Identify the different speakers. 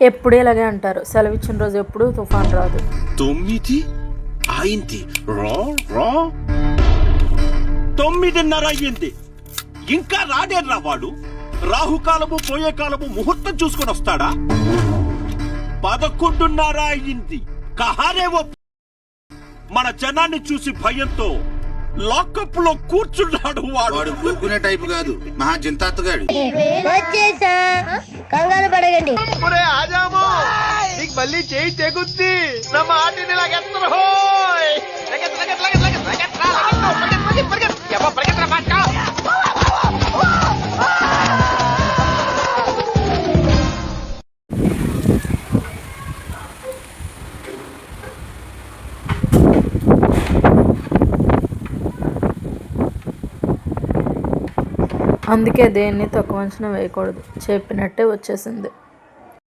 Speaker 1: ఎప్పుడు ఇలాగే అంటారు, సెలవు ఇచ్చిన రోజు ఎప్పుడు తుఫాన్ రాదు.
Speaker 2: 9 అయింది. రా రా 9:30 అయ్యింది, ఇంకా రాడేర్రా వాడు. రాహుకాలము పోయే కాలము ముహూర్తం చూసుకొని వస్తాడా? 11:30 అయ్యింది. కహారేవో మన జనాన్ని చూసి భయంతో లాకప్ లో కూర్చున్నాడు వాడు.
Speaker 3: వాడు కూకునే టైపు కాదు, మహా జింతాత్తుగాడు.
Speaker 4: వచ్చేసా, కంగారు పడగండి.
Speaker 5: నీకు మళ్ళీ చేయి తెగుద్ది. నా మాటిని లాగెత్తరు. హోయ్ లగెత్ లగెత్ లగెత్ లగెత్ లగెత్ రా లగెత్ పరిగెత్ పరిగెత్ యబ్బా పరిగెత్ రా బాట్కా.
Speaker 1: అందుకే దేన్ని తక్కువ అంచనా వేయకూడదు. చెప్పినట్టే వచ్చేసింది.